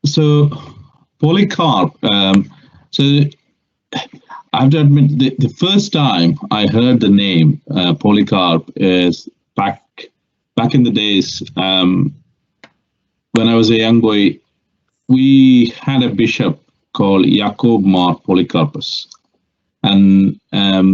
So Polycarp. So I have to admit, the first time I heard the name Polycarp is back in the days when I was a young boy. We had a bishop called Jacob Mar Polycarpus, and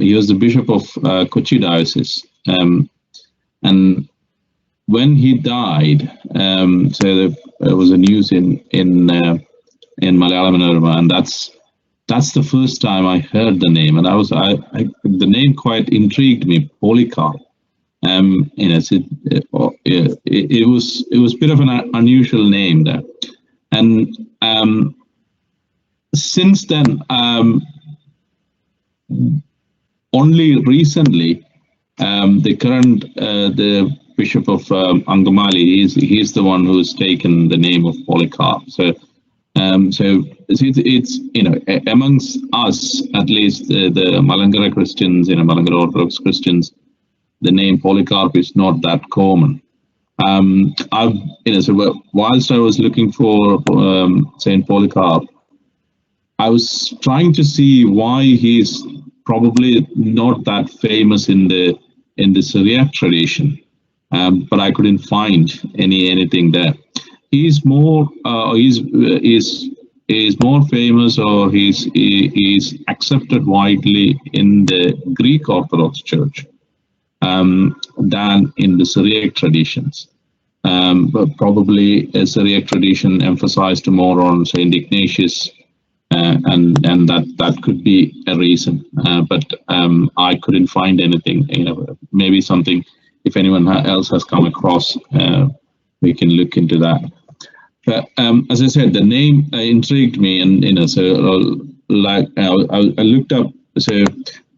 he was the bishop of Kochi diocese. And when he died, so there was a news in Malayalam Manorama, and that's the first time I heard the name, and the name quite intrigued me, Polycarp. It was a bit of an unusual name there, and since then, only recently, the Bishop of Angamali, he's the one who's taken the name of Polycarp. So it's amongst us, at least the Malankara Christians, Malankara Orthodox Christians, the name Polycarp is not that common. So whilst I was looking for Saint Polycarp, I was trying to see why he's probably not that famous in the Syriac tradition, but I couldn't find anything there. He's more more famous, or he's accepted widely in the Greek Orthodox Church than in the Syriac traditions. But probably a Syriac tradition emphasized more on Saint Ignatius, and that could be a reason. But I couldn't find anything. Maybe something. If anyone else has come across, we can look into that. But as I said, the name intrigued me, and so like I looked up. So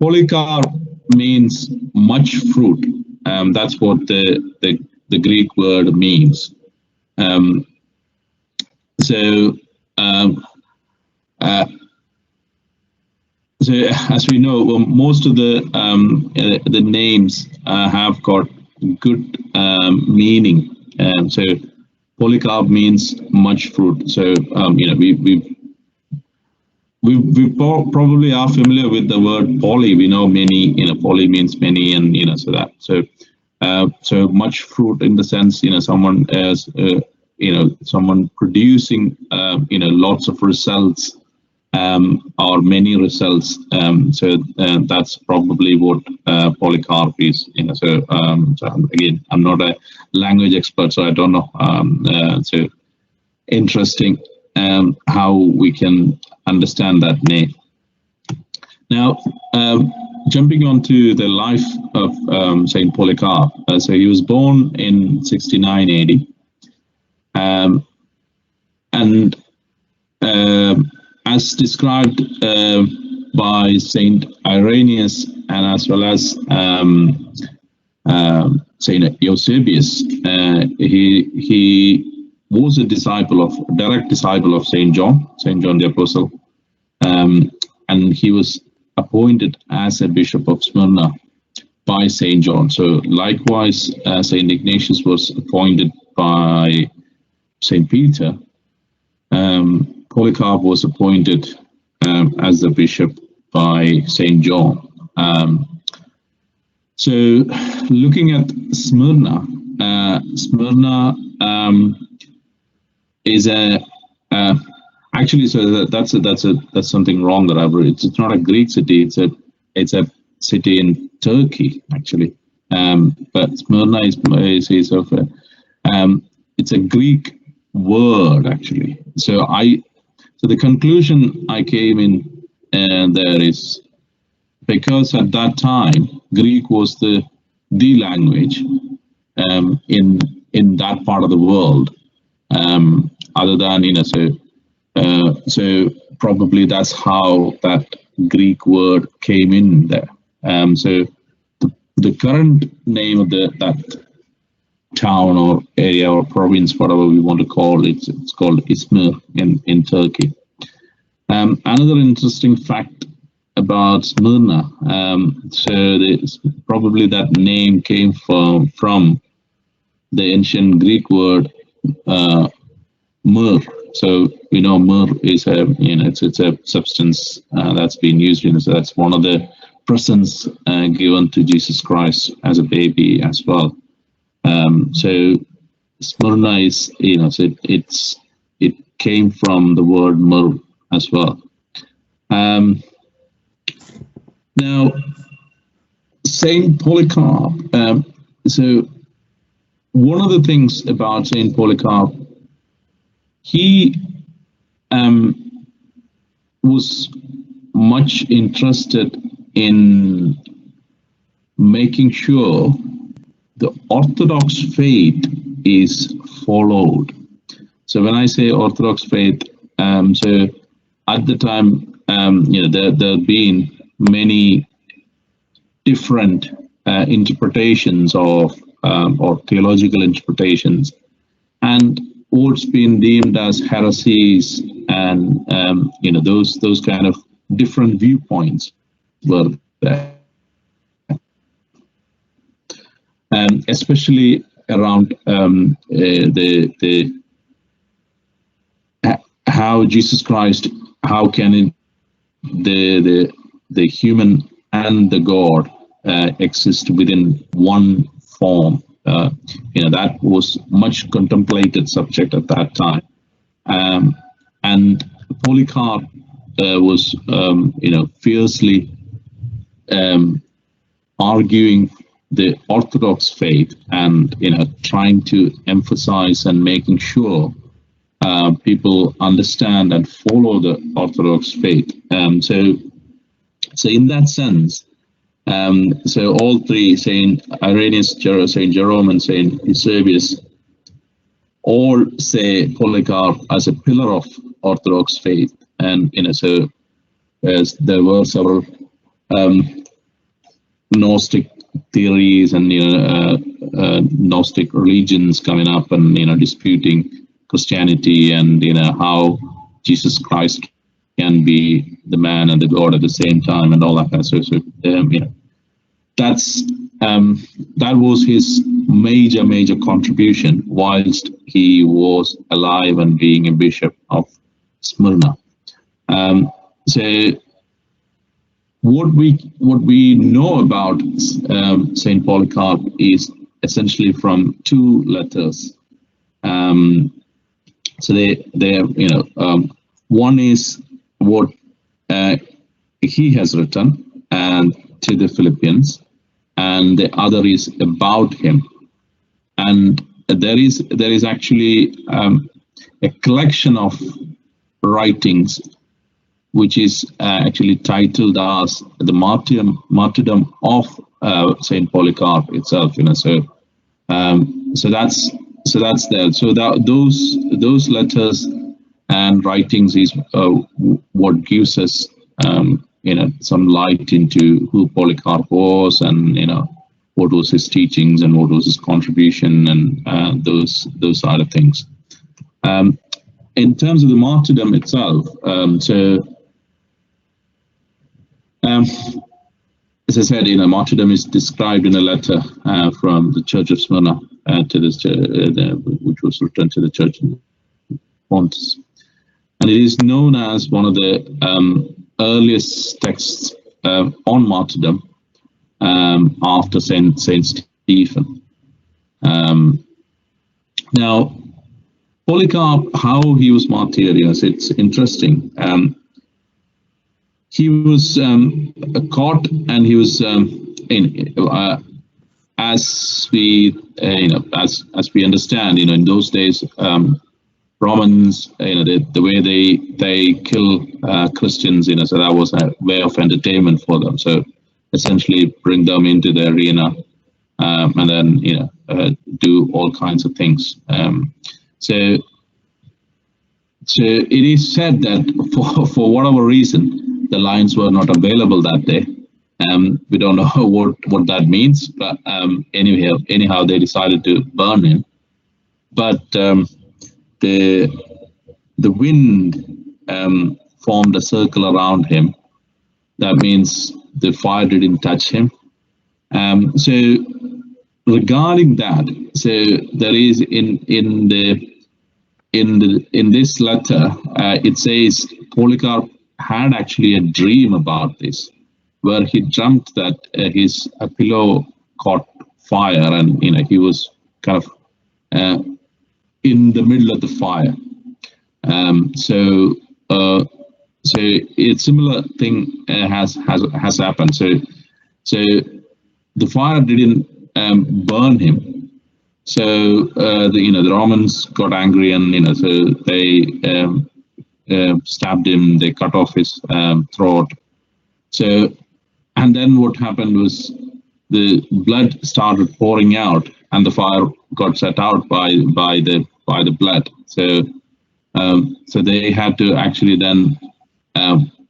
Polycarp means much fruit. That's what the Greek word means. So as we know, most of the names have got good meaning. So Polycarp means much fruit. So we probably are familiar with the word poly. We know many. Poly means many, and so that. So much fruit in the sense, someone as someone producing lots of results, or many results. So that's probably what Polycarp is. So again, I'm not a language expert, so I don't know. So interesting how we can understand that name. Now, jumping on to the life of Saint Polycarp. So he was born in 69 AD, and as described by Saint Irenaeus, and as well as Saint Eusebius, he was a direct disciple of Saint John the Apostle, and he was appointed as a bishop of Smyrna by Saint John. So likewise, Saint Ignatius was appointed by Saint Peter. Polycarp was appointed as the bishop by Saint John. So looking at Smyrna, Smyrna is actually, so that's something wrong that I've read. It's not a Greek city. It's a city in Turkey, actually. But Smyrna is of it's a Greek word, actually. So the conclusion I came in there is, because at that time Greek was the language in that part of the world, other than so probably that's how that Greek word came in there. So the current name of that town or area or province, whatever we want to call it, it's called Izmir in Turkey. Another interesting fact about Smyrna, so probably that name came from the ancient Greek word myrrh. So myrrh is a it's a substance that's been used. So that's one of the presents given to Jesus Christ as a baby as well. So Smyrna is so it came from the word myrrh as well. Now Saint Polycarp. So one of the things about Saint Polycarp, he was much interested in making sure the Orthodox faith is followed. So when I say Orthodox faith, so at the time, there have been many different interpretations of or theological interpretations, and what's been deemed as heresies, and those kind of different viewpoints were there, especially around the how Jesus Christ, how can it, the human and the God exist within one form. That was much contemplated subject at that time, and Polycarp was fiercely arguing the Orthodox faith, and trying to emphasize and making sure people understand and follow the Orthodox faith. So in that sense, so all three, Saint Irenaeus, Saint Jerome, and Saint Eusebius, all say Polycarp as a pillar of Orthodox faith. And so as there were several Gnostic theories and Gnostic religions coming up and disputing Christianity, and how Jesus Christ can be the man and the God at the same time, and all that kind of stuff. So that was his major contribution whilst he was alive and being a bishop of Smyrna. So what we know about Saint Polycarp is essentially from two letters. So one is what he has written and to the Philippians, and the other is about him. And there is actually a collection of writings which is actually titled as the Martyrdom of Saint Polycarp itself. So that's there. So those letters and writings is what gives us some light into who Polycarp was, and what was his teachings and what was his contribution, and those side of things. In terms of the martyrdom itself, as I said, martyrdom is described in a letter from the Church of Smyrna to this, which was written to the church in Pontus, and it is known as one of the earliest texts on martyrdom after Saint Stephen. Now, Polycarp, how he was martyred, it's interesting. He was caught, and he was as we understand, in those days, Romans, the way they kill Christians, so that was a way of entertainment for them. So essentially, bring them into the arena, and then do all kinds of things. So it is said that for whatever reason, the lions were not available that day. We don't know what that means, but anyhow, they decided to burn him. But the wind formed a circle around him. That means the fire didn't touch him. So regarding that, so there is in the in this letter, it says Polycarp had actually a dream about this, where he dreamt that his pillow caught fire, and he was kind of in the middle of the fire. So a similar thing has happened. So the fire didn't burn him. So the Romans got angry, and so they stabbed him. They cut off his throat. So, and then what happened was the blood started pouring out, and the fire got set out by the blood. So they had to actually then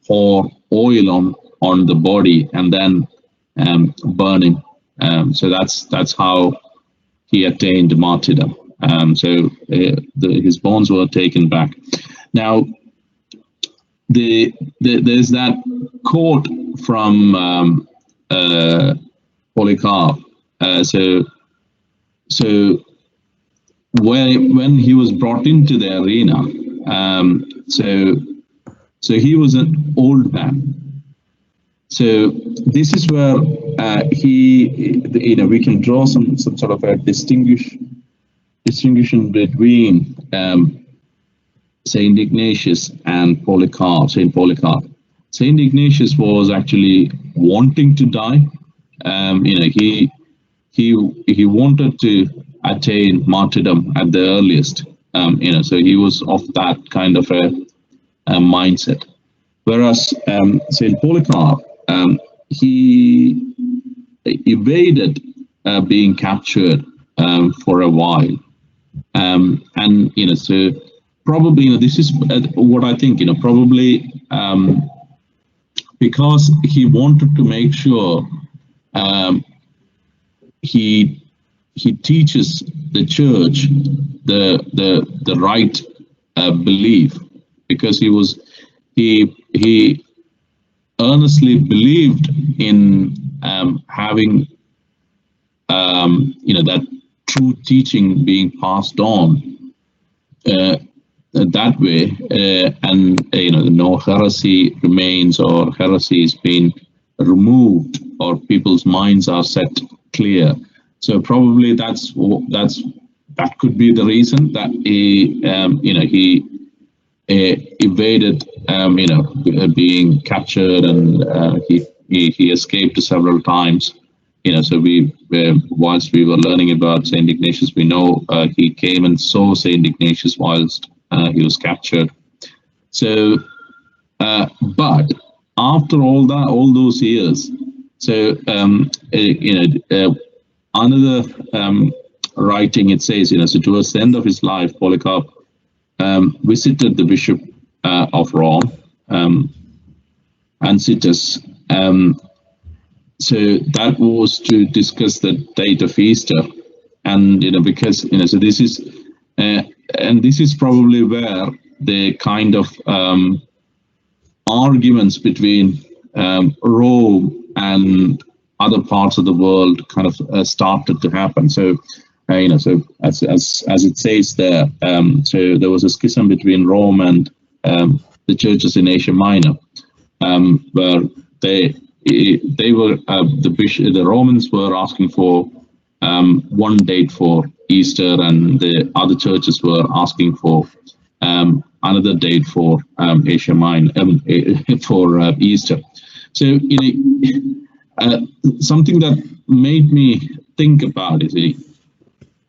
pour oil on the body and then burn him. So that's how he attained martyrdom. So his bones were taken back. Now, there's that quote from Polycarp. So when he was brought into the arena, so he was an old man. So this is where we can draw some sort of a distinction between Saint Ignatius and Polycarp. Saint Polycarp. Saint Ignatius was actually wanting to die. He wanted to attain martyrdom at the earliest. So he was of that kind of a mindset. Whereas Saint Polycarp, he evaded being captured for a while, and so probably this is what I think. Probably because he wanted to make sure he teaches the church the right belief, because he earnestly believed in having that true teaching being passed on that way, and no heresy remains, or heresy is being removed, or people's minds are set clear. So probably that could be the reason that he evaded being captured, and he escaped several times. So whilst we were learning about Saint Ignatius, we know he came and saw Saint Ignatius whilst he was captured. So, but after all those years, so another writing, it says, so towards the end of his life, Polycarp visited the Bishop of Rome, Ancitus. So that was to discuss the date of Easter, and because so this is and this is probably where the kind of arguments between Rome and other parts of the world kind of started to happen. So so as it says there, so there was a schism between Rome and the churches in Asia Minor, where they were the Romans were asking for one date for Easter, and the other churches were asking for another date for Asia Minor for Easter. So something that made me think about it,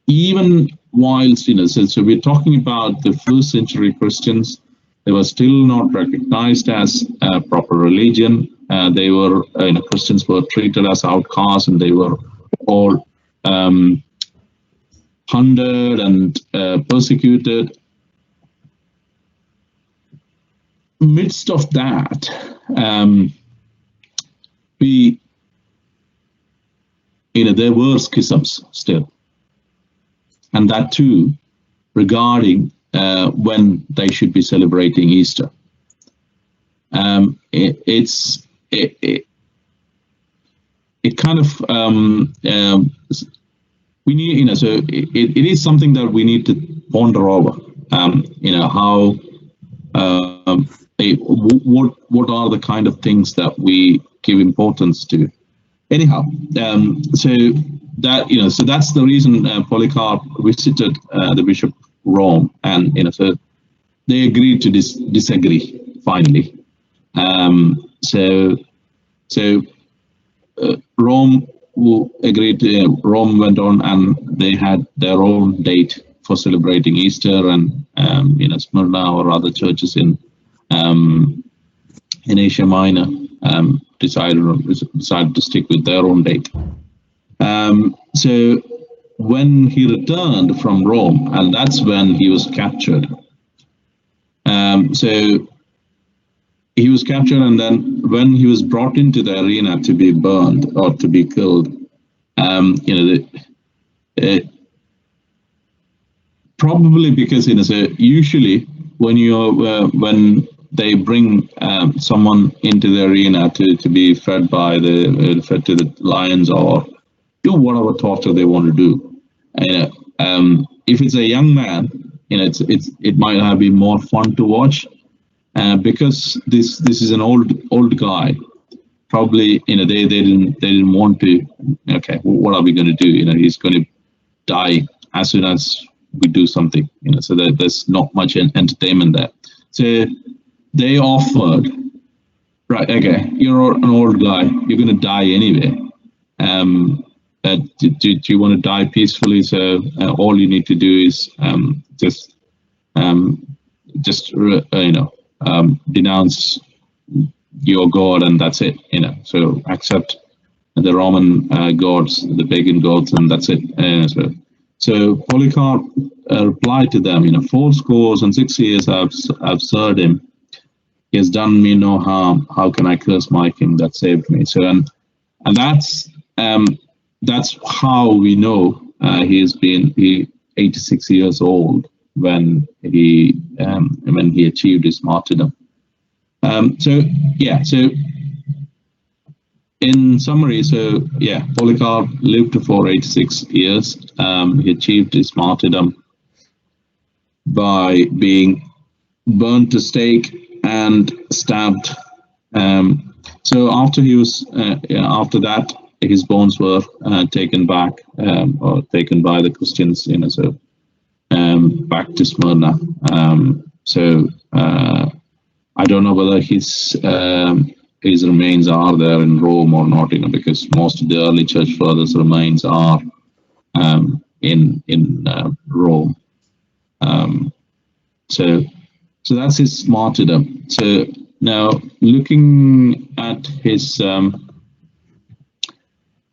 even whilst so we're talking about the first century Christians, they were still not recognized as a proper religion. They were Christians were treated as outcasts, and they were all hunted and persecuted. Midst of that, there were schisms still, and that too regarding when they should be celebrating Easter. It kind of we need so it is something that we need to ponder over. how what are the kind of things that we give importance to. Anyhow, so that's the reason Polycarp visited the Bishop of Rome, and so they agreed to disagree finally. Rome agreed. Rome went on, and they had their own date for celebrating Easter, and Smyrna or other churches in Asia Minor decided to stick with their own date. So when he returned from Rome, and that's when he was captured. So he was captured, and then when he was brought into the arena to be burned or to be killed, probably because so usually when they bring someone into the arena to be fed by fed to the lions or do whatever torture they want to do. If it's a young man, it might have been more fun to watch, because this is an old guy. Probably they didn't want to. Okay, what are we going to do? He's going to die as soon as we do something. So that there's not much entertainment there. So they offered, right? Okay, you're an old guy. You're going to die anyway. Do you want to die peacefully? So all you need to do is just denounce your God, and that's it. So accept the Roman gods, the pagan gods, and that's it. So Polycarp replied to them, 66 years I've served him. He has done me no harm. How can I curse my king that saved me? So and that's how we know he 86 years old when he achieved his martyrdom. So in summary, Polycarp lived for 86 years. He achieved his martyrdom by being burned to stake and stabbed. So after after that, his bones were taken back or taken by the Christians, back to Smyrna. I don't know whether his remains are there in Rome or not, because most of the early church fathers' remains are in Rome. So that's his martyrdom. So now looking at his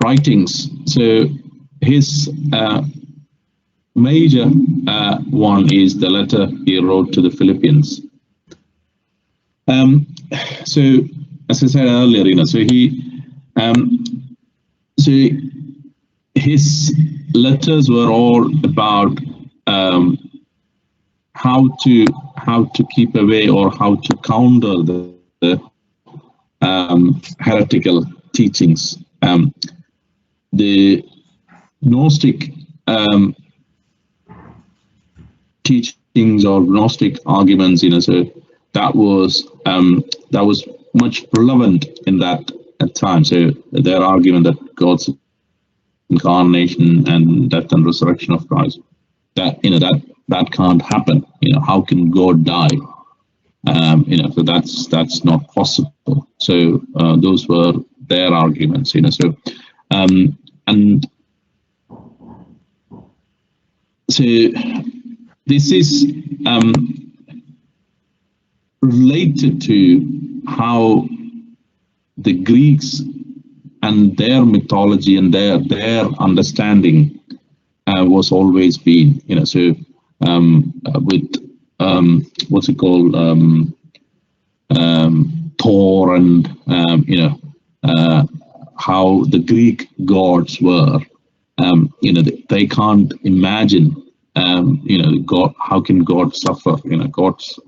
writings, so his major one is the letter he wrote to the Philippians. So as I said earlier, so his letters were all about how to keep away or how to counter the heretical teachings. The Gnostic teachings or Gnostic arguments, so that was much prevalent in that time. So their argument that God's incarnation and death and resurrection of Christ, that can't happen. How can God die? So that's not possible. So those were their arguments. So and so this is related to how the Greeks and their mythology and their understanding was always been, so with what's it called, Thor, and how the Greek gods were, they can't imagine, God. How can God suffer? Gods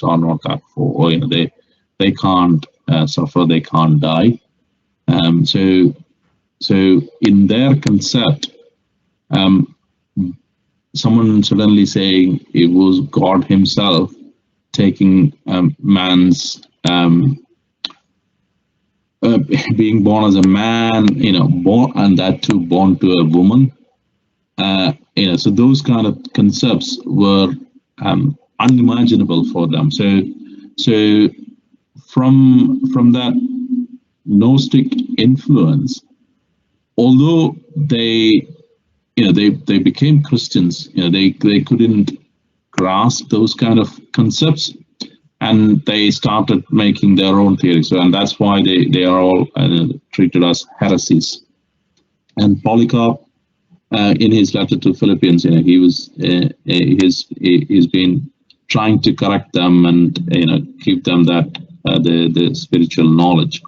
are not that for, they can't suffer, they can't die. So in their concept, someone suddenly saying it was God Himself taking man's being born as a man, born, and that too born to a woman. So those kind of concepts were unimaginable for them. So from that Gnostic influence, although they became Christians, they couldn't grasp those kind of concepts, and they started making their own theories. So, and that's why they are all treated as heresies. And Polycarp, in his letter to Philippians, he's been trying to correct them and give them that the spiritual knowledge.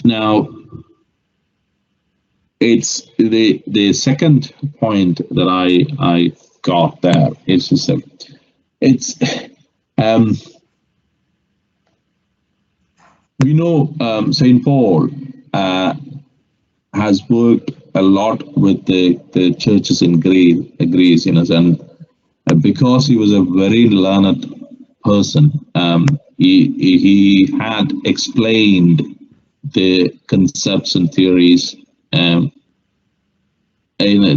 Now, it's the second point that I got there is just it's we know Saint Paul has worked a lot with the churches in Greece, and because he was a very learned person, he had explained the concepts and theories.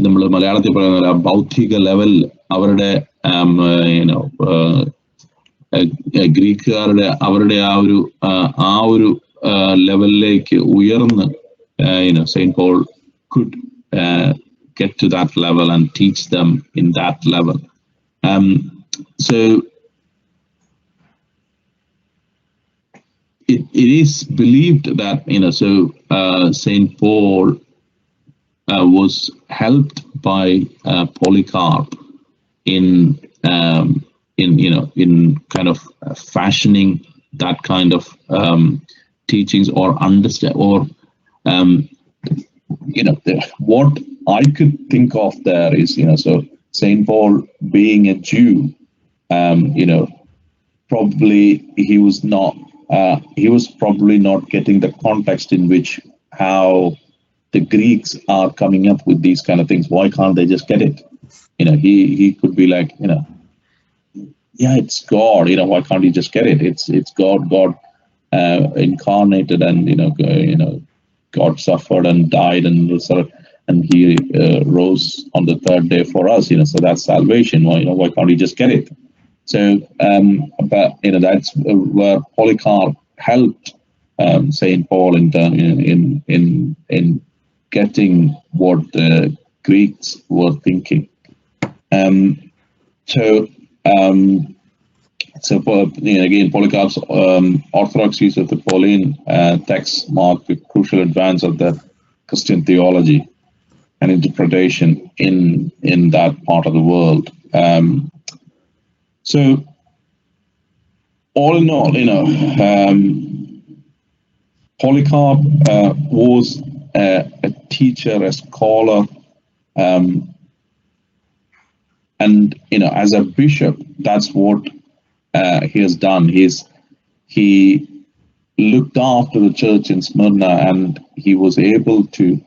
നമ്മൾ മലയാളത്തിൽ പറയുന്ന ബൗദ്ധിക level അവരുടെ ഗ്രീക്കുകാരുടെ അവരുടെ ആ ഒരു ലെവലിലേക്ക് ഉയർന്ന് Saint Paul could get to that level and teach them in that level. So it is believed that Saint Paul was helped by Polycarp in kind of fashioning that kind of teachings or understand or what I could think of there is so Saint Paul being a Jew, probably he was probably not getting the context in which how the Greeks are coming up with these kind of things. Why can't they just get it? He could be like, yeah, it's God. Why can't he just get it? It's God incarnated, and God suffered and died and resurrected, and he rose on the third day for us. So that's salvation. Why can't he just get it? So, but that's where Polycarp helped Saint Paul in getting what the Greeks were thinking. So again, Polycarp's orthodoxies of the Pauline texts mark the crucial advance of the Christian theology and interpretation in that part of the world. So all in all, Polycarp was a teacher, a scholar, and as a bishop, that's what he has done. He looked after the church in Smyrna, and he was able to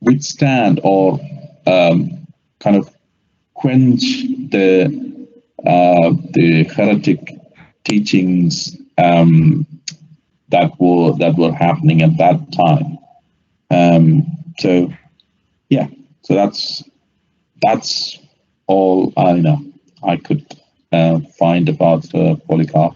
withstand or kind of quench the heretic teachings that were happening at that time. So that's all I could find about Polycarp.